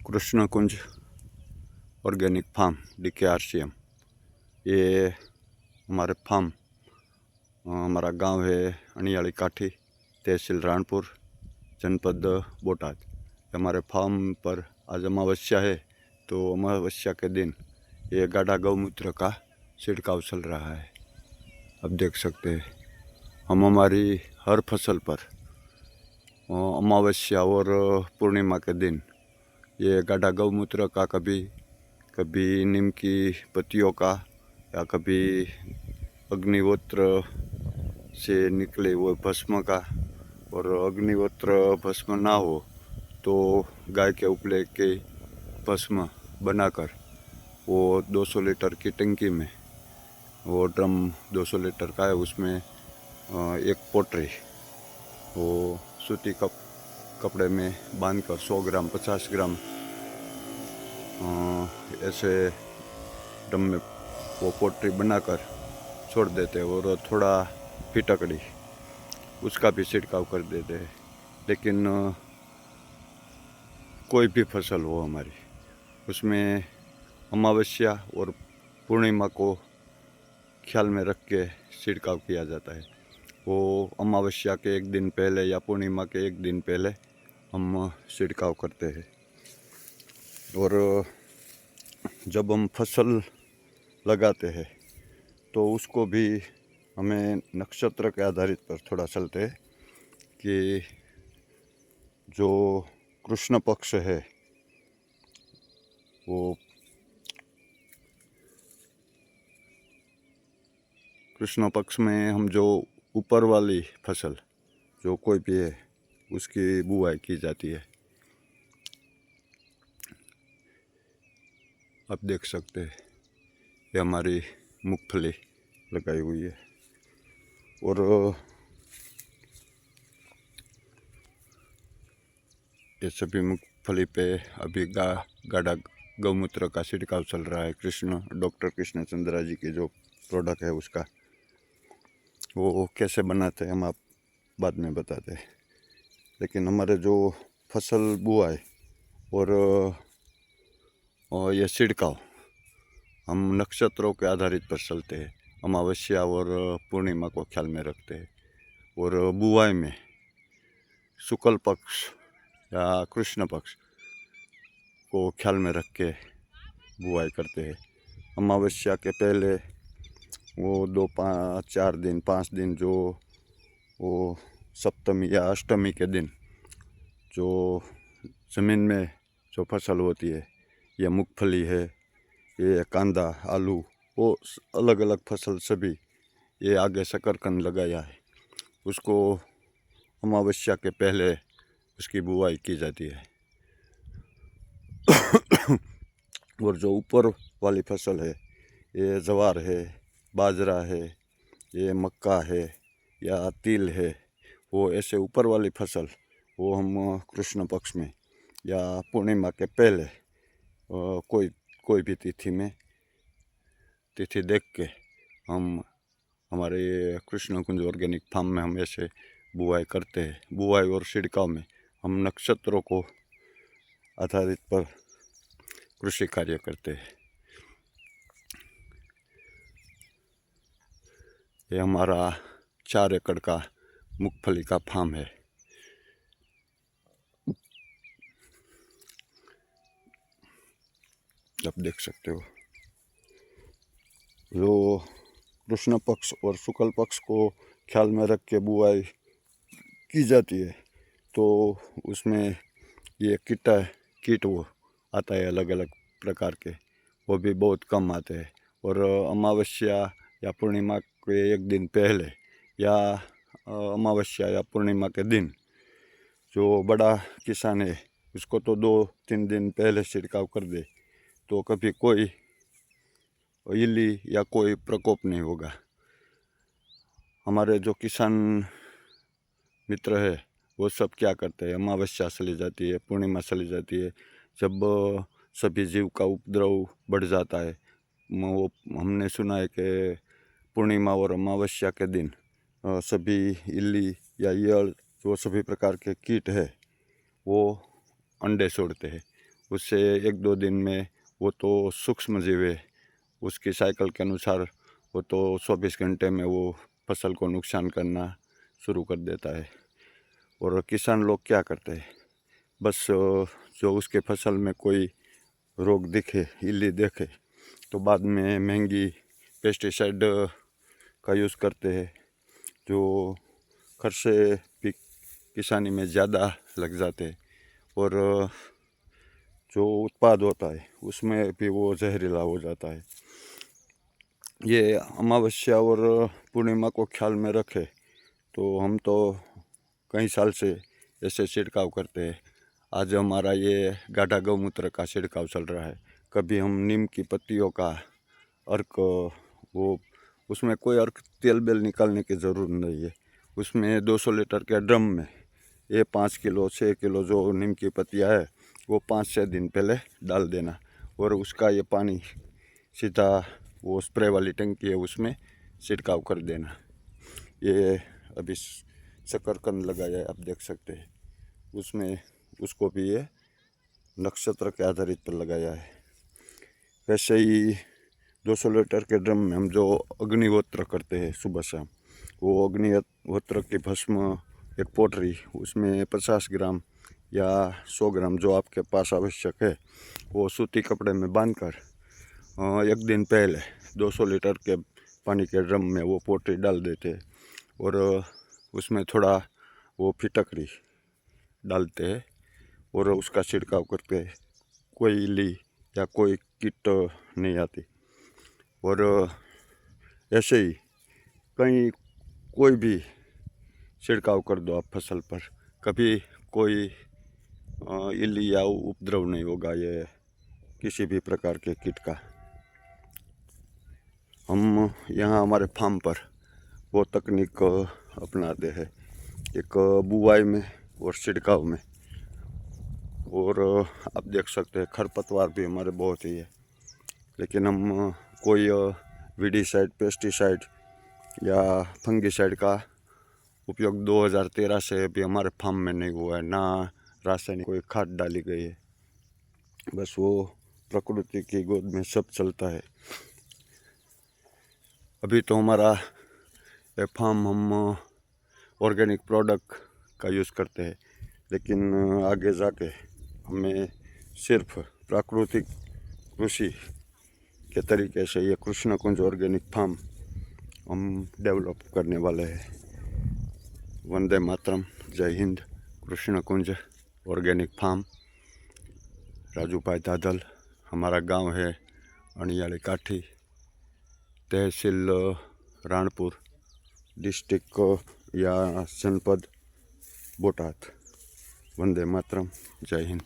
कृष्ण कुंज organic farm DKRCM। ये हमारे farm हमारा गांव है अनियाली काठी, तहसील राणपुर, जनपद बोटाद। हमारे फार्म पर आज अमावस्या है, तो अमावस्या के दिन ये गाढ़ा गौमूत्र का छिड़काव चल रहा है। अब देख सकते हैं हम हमारी हर फसल पर अमावस्या और पूर्णिमा के दिन ये गाढ़ा गौमूत्र का कभी नीम की पत्तियों का या कभी अग्निहोत्र से निकले वो भस्म का, और अग्निहोत्र भस्म ना हो तो गाय के उपले के भस्म बनाकर वो 200 लीटर की टंकी में, वो ड्रम 200 लीटर का है, उसमें एक पोटरी वो सूती कपड़े में बांधकर 100 ग्राम 50 ग्राम ऐसे ड्रम में वो पोटरी बनाकर छोड़ देते हैं, और थोड़ा फिटकड़ी उसका भी छिड़काव कर देते हैं। लेकिन कोई भी फसल हो हमारी, उसमें अमावस्या और पूर्णिमा को ख्याल में रख के छिड़काव किया जाता है। वो अमावस्या के एक दिन पहले या पूर्णिमा के एक दिन पहले हम छिड़काव करते हैं। और जब हम फसल लगाते हैं तो उसको भी हमें नक्षत्र के आधारित पर थोड़ा चलते हैं कि जो कृष्ण पक्ष है वो कृष्ण पक्ष में हम जो ऊपर वाली फसल जो कोई भी है उसकी बुआई की जाती है। आप देख सकते हैं ये हमारी मूंगफली लगाई हुई है, और ये सभी मूंगफली पे अभी गाढ़ा गौमूत्र का छिड़काव चल रहा है। डॉक्टर कृष्ण चंद्रा जी की जो प्रोडक्ट है उसका वो कैसे बनाते हैं हम आप बाद में बताते हैं। लेकिन हमारे जो फसल बुआई और ये छिड़काव हम नक्षत्रों के आधारित पर चलते हैं, अमावस्या और पूर्णिमा को ख्याल में रखते हैं। और बुआई में शुक्ल पक्ष या कृष्ण पक्ष को ख्याल में रख के बुआई करते हैं। अमावस्या के पहले वो 5 दिन जो वो सप्तमी या अष्टमी के दिन जो ज़मीन में जो फसल होती है, ये मूंगफली है, ये कांदा, आलू, वो अलग अलग फसल सभी ये आगे शकरकंद लगाया है, उसको अमावस्या के पहले उसकी बुआई की जाती है। और जो ऊपर वाली फसल है, ये ज्वार है, बाजरा है, ये मक्का है या तिल है, वो ऐसे ऊपर वाली फसल वो हम कृष्ण पक्ष में या पूर्णिमा के पहले कोई भी तिथि देख के हम हमारे कृष्ण कुंज ऑर्गेनिक फार्म में हम ऐसे बुआई करते हैं। बुआई और छिड़काव में हम नक्षत्रों को आधारित पर कृषि कार्य करते हैं। ये हमारा 4 एकड़ का मूंगफली का फार्म है। आप देख सकते हो जो कृष्ण पक्ष और शुक्ल पक्ष को ख्याल में रख के बुआई की जाती है, तो उसमें ये कीट वो आता है अलग अलग प्रकार के, वो भी बहुत कम आते हैं। और अमावस्या या पूर्णिमा के एक दिन पहले या अमावस्या या पूर्णिमा के दिन जो बड़ा किसान है उसको तो 2-3 दिन पहले छिड़काव कर दे तो कभी कोई इली या कोई प्रकोप नहीं होगा। हमारे जो किसान मित्र है वो सब क्या करते हैं, अमावस्या चली जाती है, पूर्णिमा चली जाती है, जब सभी जीव का उपद्रव बढ़ जाता है, वो हमने सुना है कि पूर्णिमा और अमावस्या के दिन सभी इल्ली या ईयड़ जो सभी प्रकार के कीट है वो अंडे छोड़ते हैं, उससे 1-2 दिन में वो तो सूक्ष्म जीव है, उसकी साइकिल के अनुसार वो तो 24 घंटे में वो फसल को नुकसान करना शुरू कर देता है। और किसान लोग क्या करते हैं, बस जो उसके फसल में कोई रोग दिखे, इल्ली देखे, तो बाद में महंगी पेस्टिसाइड का यूज़ करते हैं, जो खर्चे भी किसानी में ज़्यादा लग जाते हैं और जो उत्पाद होता है उसमें भी वो जहरीला हो जाता है। ये अमावस्या और पूर्णिमा को ख्याल में रखे तो हम तो कई साल से ऐसे छिड़काव करते हैं। आज हमारा ये गाढ़ा गौमूत्र का छिड़काव चल रहा है। कभी हम नीम की पत्तियों का अर्क, वो उसमें कोई अर्क तेल बेल निकालने की ज़रूरत नहीं है। उसमें 200 लीटर के ड्रम में ये 5 किलो 6 किलो जो नीम की पत्तियाँ है वो 5-6 दिन पहले डाल देना और उसका ये पानी सीधा वो स्प्रे वाली टंकी है उसमें छिड़काव कर देना। ये अभी शकरकंद लगाया है, आप देख सकते हैं, उसमें उसको भी ये नक्षत्र के आधारित पर लगाया है। वैसे ही 200 लीटर के ड्रम में हम जो अग्निहोत्र करते हैं सुबह शाम, वो अग्निहोत्र की भस्म एक पोटरी, उसमें 50 ग्राम या 100 ग्राम जो आपके पास आवश्यक है, वो सूती कपड़े में बांधकर 1 दिन पहले 200 लीटर के पानी के ड्रम में वो पोटरी डाल देते हैं और उसमें थोड़ा वो फिटकरी डालते हैं और उसका छिड़काव करते हैं। कोई इल्ली या कोई कीट नहीं आती। और ऐसे ही कहीं कोई भी छिड़काव कर दो आप फसल पर, कभी कोई इल्ली या उपद्रव नहीं होगा ये किसी भी प्रकार के कीट का। हम यहाँ हमारे फार्म पर वो तकनीक अपनाते हैं, एक बुवाई में और छिड़काव में। और आप देख सकते हैं खरपतवार भी हमारे बहुत ही है, लेकिन हम कोई वीडीसाइड, पेस्टिसाइड या फंगीसाइड का उपयोग 2013 से अभी हमारे फार्म में नहीं हुआ है, ना रासायनिक कोई खाद डाली गई है। बस वो प्रकृति की गोद में सब चलता है। अभी तो हमारा फार्म हम ऑर्गेनिक प्रोडक्ट का यूज़ करते हैं, लेकिन आगे जाके हमें सिर्फ प्राकृतिक कृषि के तरीके से ये कृष्ण कुंज ऑर्गेनिक फार्म हम डेवलप करने वाले हैं। वंदे मातरम, जय हिंद। कृष्ण कुंज ऑर्गेनिक फार्म, राजू भाई दादल, हमारा गांव है अणियाली काठी, तहसील राणपुर, डिस्ट्रिक्ट या जनपद बोटाद। वंदे मातरम, जय हिंद।